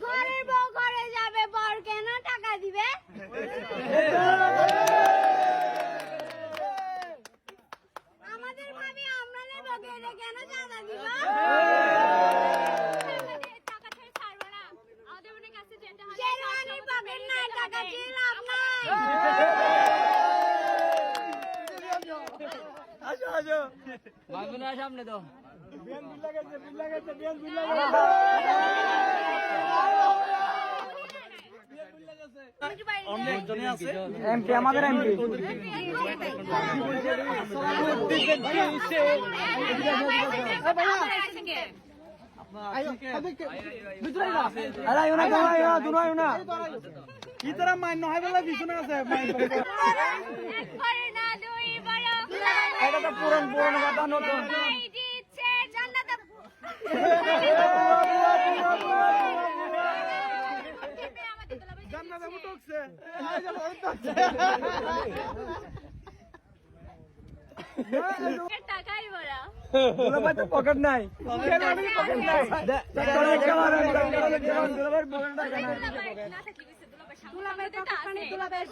ঘরের বউ ঘরে যাবে, বর কেন টাকা দিবে? আমাদের ভাবি আমরা নেব, কেটে কেন চাঁদা দিব? শেরওয়ানি পকেট নাই, টাকা দিয়ে লাভ নাই। আসো আসো মাগুনা সামনে তো বিয়ান বিল্লা গেছে বিয়ান বিল্লা গেছে এমপি আমাদের এমপি কি তারা মান্য হয় বলে পিছনে আছে এটা তো পুরনো কথা নতুন জান্নাতে উঠছে টাকাই বড়া পকেট নাই দুলাভাই